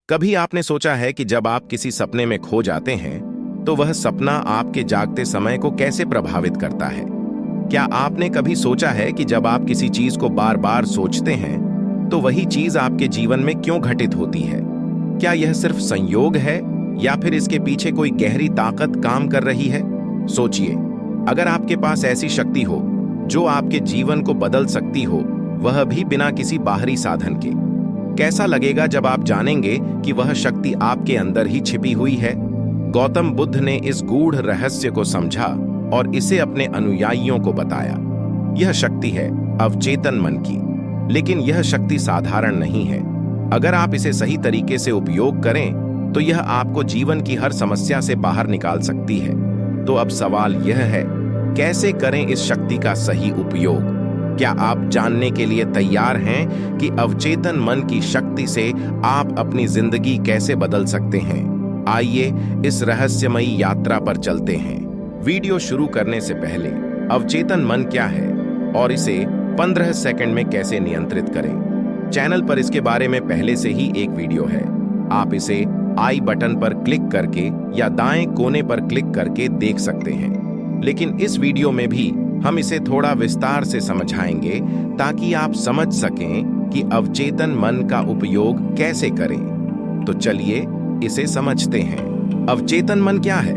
कभी आपने सोचा है कि जब आप किसी सपने में खो जाते हैं तो वह सपना आपके जागते समय को कैसे प्रभावित करता है? क्या आपने कभी सोचा है कि जब आप किसी चीज को बार बार सोचते हैं तो वही चीज आपके जीवन में क्यों घटित होती है? क्या यह सिर्फ संयोग है या फिर इसके पीछे कोई गहरी ताकत काम कर रही है? सोचिए, अगर आपके पास ऐसी शक्ति हो जो आपके जीवन को बदल सकती हो, वह भी बिना किसी बाहरी साधन के, कैसा लगेगा जब आप जानेंगे कि वह शक्ति आपके अंदर ही छिपी हुई है? गौतम बुद्ध ने इस गूढ़ रहस्य को समझा और इसे अपने अनुयायियों को बताया। यह शक्ति है अवचेतन मन की, लेकिन यह शक्ति साधारण नहीं है। अगर आप इसे सही तरीके से उपयोग करें तो यह आपको जीवन की हर समस्या से बाहर निकाल सकती है। तो अब सवाल यह है, कैसे करें इस शक्ति का सही उपयोग? क्या आप जानने के लिए तैयार हैं कि अवचेतन मन की शक्ति से आप अपनी जिंदगी कैसे बदल सकते हैं? आइए इस रहस्यमयी यात्रा पर चलते हैं। वीडियो शुरू करने से पहले अवचेतन मन क्या है और इसे 15 सेकंड में कैसे नियंत्रित करें? चैनल पर इसके बारे में पहले से ही एक वीडियो है। आप इसे आई बटन पर क्लिक करके या दाएं कोने पर क्लिक करके देख सकते हैं। लेकिन इस वीडियो में भी हम इसे थोड़ा विस्तार से समझाएंगे ताकि आप समझ सकें कि अवचेतन मन का उपयोग कैसे करें। तो चलिए इसे समझते हैं। अवचेतन मन क्या है?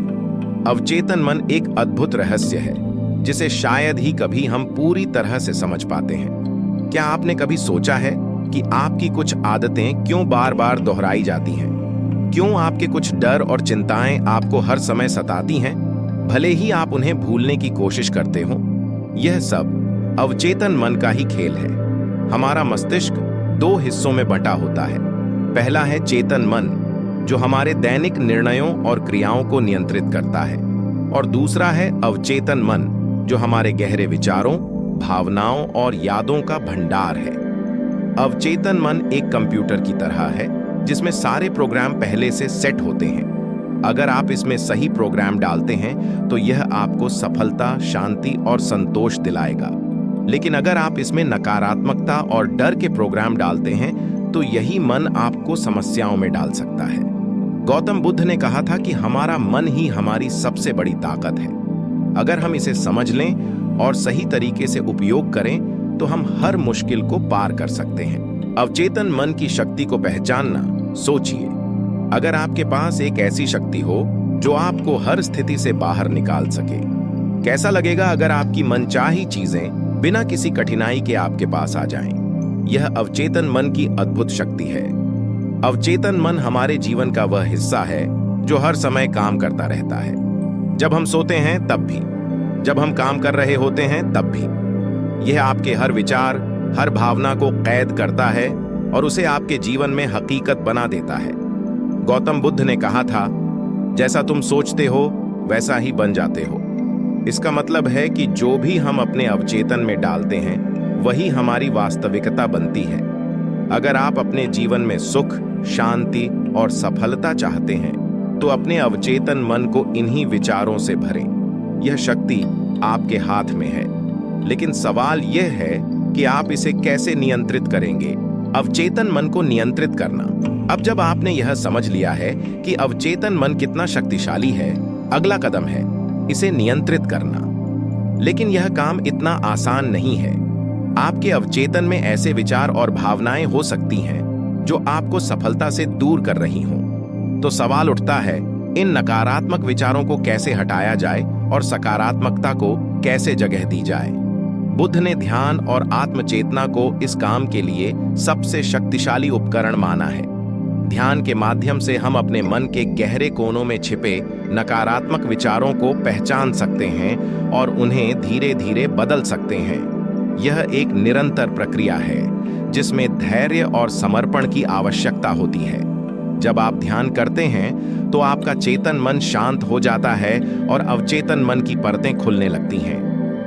अवचेतन मन एक अद्भुत रहस्य है जिसे शायद ही कभी हम पूरी तरह से समझ पाते हैं। क्या आपने कभी सोचा है कि आपकी कुछ आदतें क्यों बार बार दोहराई जाती हैं? क्यों आपके कुछ डर और चिंताएं आपको हर समय सताती हैं, भले ही आप उन्हें भूलने की कोशिश करते हो? यह सब अवचेतन मन का ही खेल है। हमारा मस्तिष्क 2 हिस्सों में बंटा होता है। पहला है चेतन मन, जो हमारे दैनिक निर्णयों और क्रियाओं को नियंत्रित करता है, और दूसरा है अवचेतन मन, जो हमारे गहरे विचारों, भावनाओं और यादों का भंडार है। अवचेतन मन एक कंप्यूटर की तरह है जिसमें सारे प्रोग्राम पहले से सेट होते हैं। अगर आप इसमें सही प्रोग्राम डालते हैं तो यह आपको सफलता, शांति और संतोष दिलाएगा। लेकिन अगर आप इसमें नकारात्मकता और डर के प्रोग्राम डालते हैं तो यही मन आपको समस्याओं में डाल सकता है। गौतम बुद्ध ने कहा था कि हमारा मन ही हमारी सबसे बड़ी ताकत है। अगर हम इसे समझ लें और सही तरीके से उपयोग करें तो हम हर मुश्किल को पार कर सकते हैं। अवचेतन मन की शक्ति को पहचानना। सोचिए, अगर आपके पास एक ऐसी शक्ति हो जो आपको हर स्थिति से बाहर निकाल सके, कैसा लगेगा अगर आपकी मनचाही चीजें बिना किसी कठिनाई के आपके पास आ जाएं? यह अवचेतन मन की अद्भुत शक्ति है। अवचेतन मन हमारे जीवन का वह हिस्सा है जो हर समय काम करता रहता है। जब हम सोते हैं तब भी, जब हम काम कर रहे होते हैं तब भी। यह आपके हर विचार, हर भावना को कैद करता है और उसे आपके जीवन में हकीकत बना देता है। गौतम बुद्ध ने कहा था, जैसा तुम सोचते हो वैसा ही बन जाते हो। इसका मतलब है कि जो भी हम अपने अवचेतन में डालते हैं वही हमारी वास्तविकता बनती है। अगर आप अपने जीवन में सुख, शांति और सफलता चाहते हैं तो अपने अवचेतन मन को इन्हीं विचारों से भरें। यह शक्ति आपके हाथ में है, लेकिन सवाल यह है कि आप इसे कैसे नियंत्रित करेंगे? अवचेतन मन को नियंत्रित करना। अब जब आपने यह समझ लिया है कि अवचेतन मन कितना शक्तिशाली है, अगला कदम है इसे नियंत्रित करना। लेकिन यह काम इतना आसान नहीं है। आपके अवचेतन में ऐसे विचार और भावनाएं हो सकती हैं जो आपको सफलता से दूर कर रही हों। तो सवाल उठता है, इन नकारात्मक विचारों को कैसे हटाया जाए और सकारात्मकता को कैसे जगह दी जाए? बुद्ध ने ध्यान और आत्मचेतना को इस काम के लिए सबसे शक्तिशाली उपकरण माना है। ध्यान के माध्यम से हम अपने मन के गहरे कोनों में छिपे नकारात्मक विचारों को पहचान सकते हैं और उन्हें धीरे धीरे बदल सकते हैं। यह एक निरंतर प्रक्रिया है जिसमें धैर्य और समर्पण की आवश्यकता होती है। जब आप ध्यान करते हैं तो आपका चेतन मन शांत हो जाता है और अवचेतन मन की परतें खुलने लगती हैं।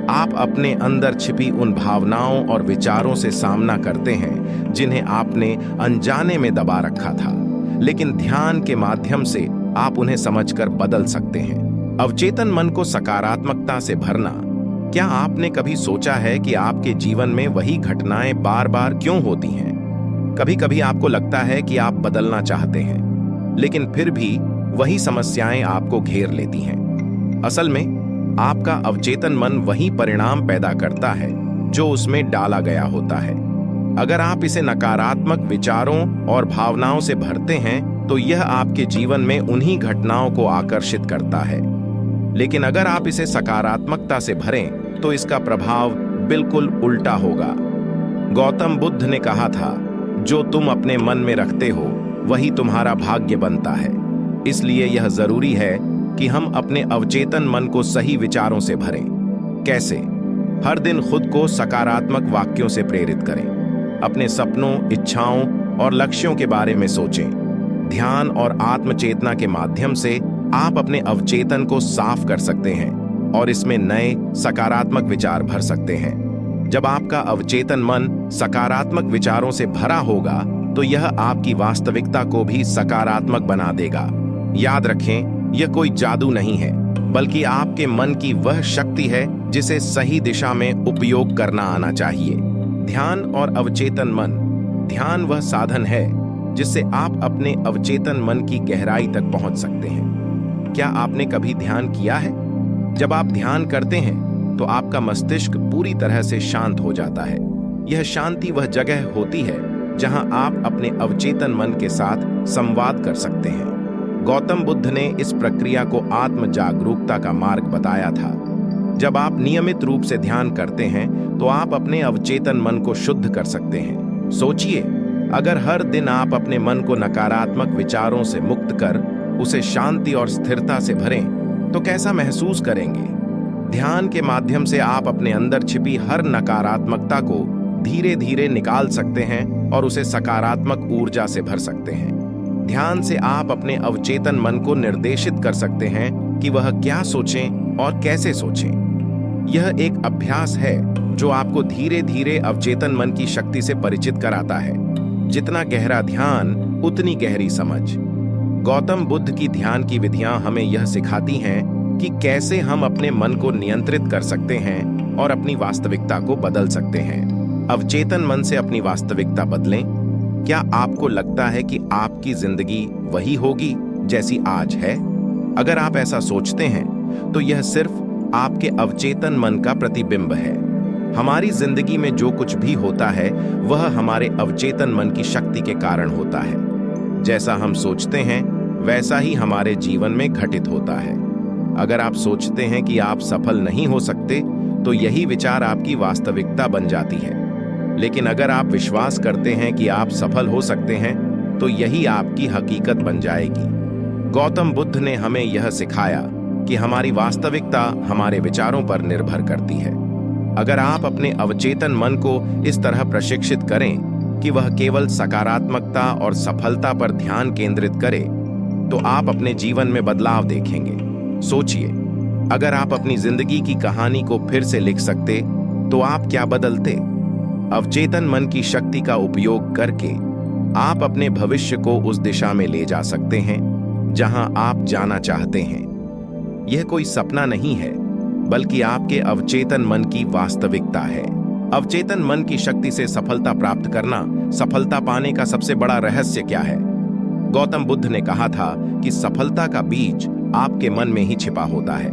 आप अपने अंदर छिपी उन भावनाओं और विचारों से सामना करते हैं जिन्हें आपने अनजाने में दबा रखा था, लेकिन ध्यान के माध्यम से आप उन्हें समझकर बदल सकते हैं। अवचेतन मन को सकारात्मकता से भरना। क्या आपने कभी सोचा है कि आपके जीवन में वही घटनाएं बार बार क्यों होती हैं? कभी कभी आपको लगता है कि आप बदलना चाहते हैं, लेकिन फिर भी वही समस्याएं आपको घेर लेती हैं। असल में आपका अवचेतन मन वही परिणाम पैदा करता है जो उसमें डाला गया होता है। अगर आप इसे नकारात्मक विचारों और भावनाओं से भरते हैं तो यह आपके जीवन में उन्हीं घटनाओं को आकर्षित करता है। लेकिन अगर आप इसे सकारात्मकता से भरें तो इसका प्रभाव बिल्कुल उल्टा होगा। गौतम बुद्ध ने कहा था, जो तुम अपने मन में रखते हो वही तुम्हारा भाग्य बनता है। इसलिए यह जरूरी है कि हम अपने अवचेतन मन को सही विचारों से भरें। कैसे? हर दिन खुद को सकारात्मक वाक्यों से प्रेरित करें। अपने सपनों, इच्छाओं और लक्ष्यों के बारे में सोचें। ध्यान और आत्मचेतना के माध्यम से आप अपने अवचेतन को साफ कर सकते हैं और इसमें नए सकारात्मक विचार भर सकते हैं। जब आपका अवचेतन मन सकारात्मक विचारों से भरा होगा तो यह आपकी वास्तविकता को भी सकारात्मक बना देगा। याद रखें, यह कोई जादू नहीं है, बल्कि आपके मन की वह शक्ति है जिसे सही दिशा में उपयोग करना आना चाहिए। ध्यान और अवचेतन मन। ध्यान वह साधन है जिससे आप अपने अवचेतन मन की गहराई तक पहुंच सकते हैं। क्या आपने कभी ध्यान किया है? जब आप ध्यान करते हैं तो आपका मस्तिष्क पूरी तरह से शांत हो जाता है। यह शांति वह जगह होती है जहां आप अपने अवचेतन मन के साथ संवाद कर सकते हैं। गौतम बुद्ध ने इस प्रक्रिया को आत्म जागरूकता का मार्ग बताया था। जब आप नियमित रूप से ध्यान करते हैं तो आप अपने अवचेतन मन को शुद्ध कर सकते हैं। सोचिए, अगर हर दिन आप अपने मन को नकारात्मक विचारों से मुक्त कर उसे शांति और स्थिरता से भरें तो कैसा महसूस करेंगे? ध्यान के माध्यम से आप अपने अंदर छिपी हर नकारात्मकता को धीरे धीरे निकाल सकते हैं और उसे सकारात्मक ऊर्जा से भर सकते हैं। ध्यान से आप अपने अवचेतन मन को निर्देशित कर सकते हैं कि वह क्या सोचें और कैसे सोचें। यह एक अभ्यास है जो आपको धीरे धीरे अवचेतन मन की शक्ति से परिचित कराता है। जितना गहरा ध्यान, उतनी गहरी समझ। गौतम बुद्ध की ध्यान की विधियां हमें यह सिखाती हैं कि कैसे हम अपने मन को नियंत्रित कर सकते हैं और अपनी वास्तविकता को बदल सकते हैं। अवचेतन मन से अपनी वास्तविकता बदलें। क्या आपको लगता है कि आपकी जिंदगी वही होगी जैसी आज है? अगर आप ऐसा सोचते हैं तो यह सिर्फ आपके अवचेतन मन का प्रतिबिंब है। हमारी जिंदगी में जो कुछ भी होता है वह हमारे अवचेतन मन की शक्ति के कारण होता है। जैसा हम सोचते हैं वैसा ही हमारे जीवन में घटित होता है। अगर आप सोचते हैं कि आप सफल नहीं हो सकते तो यही विचार आपकी वास्तविकता बन जाती है। लेकिन अगर आप विश्वास करते हैं कि आप सफल हो सकते हैं तो यही आपकी हकीकत बन जाएगी। गौतम बुद्ध ने हमें यह सिखाया कि हमारी वास्तविकता हमारे विचारों पर निर्भर करती है। अगर आप अपने अवचेतन मन को इस तरह प्रशिक्षित करें कि वह केवल सकारात्मकता और सफलता पर ध्यान केंद्रित करे तो आप अपने जीवन में बदलाव देखेंगे। सोचिए, अगर आप अपनी जिंदगी की कहानी को फिर से लिख सकते तो आप क्या बदलते? अवचेतन मन की शक्ति का उपयोग करके आप अपने भविष्य को उस दिशा में ले जा सकते हैं जहां आप जाना चाहते हैं। यह कोई सपना नहीं है, बल्कि आपके अवचेतन मन की वास्तविकता है। अवचेतन मन की शक्ति से सफलता प्राप्त करना, सफलता पाने का सबसे बड़ा रहस्य क्या है? गौतम बुद्ध ने कहा था कि सफलता का बीज आपके मन में ही छिपा होता है।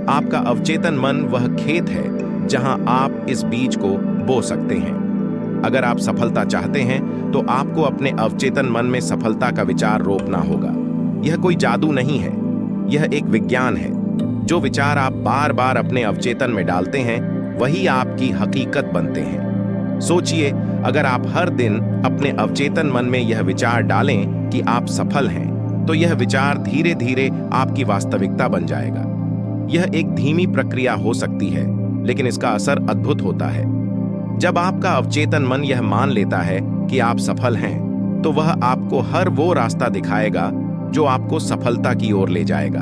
आपका अवचेतन मन वह खेत है जहां आप इस बीज को बो सकते हैं। अगर आप सफलता चाहते हैं तो आपको अपने अवचेतन मन में सफलता का विचार रोपना होगा। यह कोई जादू नहीं है, यह एक विज्ञान है। जो विचार आप बार बार अपने अवचेतन में डालते हैं वही आपकी हकीकत बनते हैं। सोचिए, अगर आप हर दिन अपने अवचेतन मन में यह विचार डालें कि आप सफल हैं तो यह विचार धीरे धीरे आपकी वास्तविकता बन जाएगा। यह एक धीमी प्रक्रिया हो सकती है, लेकिन इसका असर अद्भुत होता है। जब आपका अवचेतन मन यह मान लेता है कि आप सफल हैं तो वह आपको हर वो रास्ता दिखाएगा जो आपको सफलता की ओर ले जाएगा।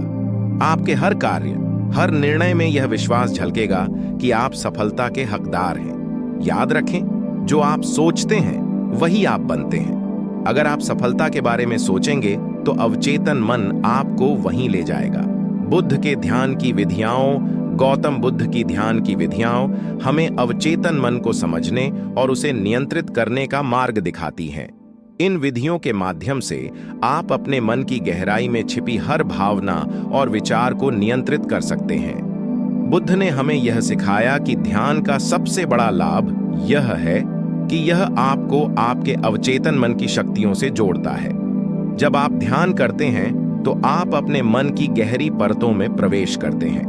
आपके हर कार्य, हर निर्णय में यह विश्वास झलकेगा कि आप सफलता के हकदार हैं। याद रखें, जो आप सोचते हैं वही आप बनते हैं। अगर आप सफलता के बारे में सोचेंगे तो अवचेतन मन आपको वहीं ले जाएगा। बुद्ध के ध्यान की विधियाओं, गौतम बुद्ध की ध्यान की विधियां हमें अवचेतन मन को समझने और उसे नियंत्रित करने का मार्ग दिखाती हैं। इन विधियों के माध्यम से आप अपने मन की गहराई में छिपी हर भावना और विचार को नियंत्रित कर सकते हैं। बुद्ध ने हमें यह सिखाया कि ध्यान का सबसे बड़ा लाभ यह है कि यह आपको आपके अवचेतन मन की शक्तियों से जोड़ता है। जब आप ध्यान करते हैं तो आप अपने मन की गहरी परतों में प्रवेश करते हैं।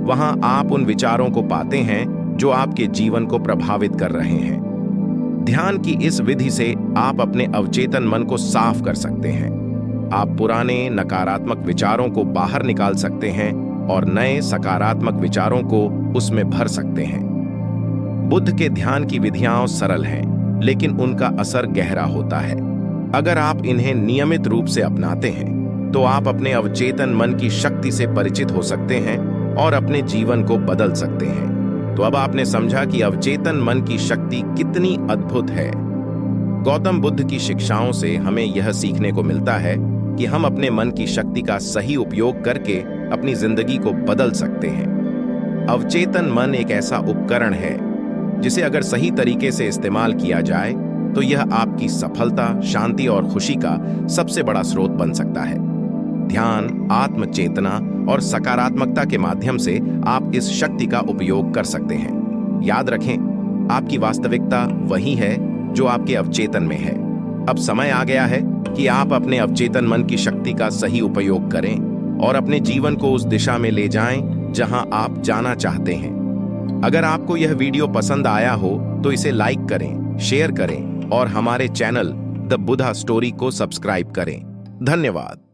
वहां आप उन विचारों को पाते हैं जो आपके जीवन को प्रभावित कर रहे हैं। ध्यान की इस विधि से आप अपने अवचेतन मन को साफ कर सकते हैं। आप पुराने नकारात्मक विचारों को बाहर निकाल सकते हैं और नए सकारात्मक विचारों को उसमें भर सकते हैं। बुद्ध के ध्यान की विधियां सरल हैं, लेकिन उनका असर गहरा होता है। अगर आप इन्हें नियमित रूप से अपनाते हैं तो आप अपने अवचेतन मन की शक्ति से परिचित हो सकते हैं और अपने जीवन को बदल सकते हैं। तो अब आपने समझा कि अवचेतन मन की शक्ति कितनी अद्भुत है। गौतम बुद्ध की शिक्षाओं से हमें यह सीखने को मिलता है कि हम अपने मन की शक्ति का सही उपयोग करके अपनी जिंदगी को बदल सकते हैं। अवचेतन मन एक ऐसा उपकरण है जिसे अगर सही तरीके से इस्तेमाल किया जाए तो यह आपकी सफलता, शांति और खुशी का सबसे बड़ा स्रोत बन सकता है। ध्यान, आत्मचेतना और सकारात्मकता के माध्यम से आप इस शक्ति का उपयोग कर सकते हैं। याद रखें, आपकी वास्तविकता वही है जो आपके अवचेतन में है। अब समय आ गया है कि आप अपने अवचेतन मन की शक्ति का सही उपयोग करें और अपने जीवन को उस दिशा में ले जाएं जहां आप जाना चाहते हैं। अगर आपको यह वीडियो पसंद आया हो तो इसे लाइक करें, शेयर करें और हमारे चैनल द बुद्धा स्टोरी को सब्सक्राइब करें। धन्यवाद।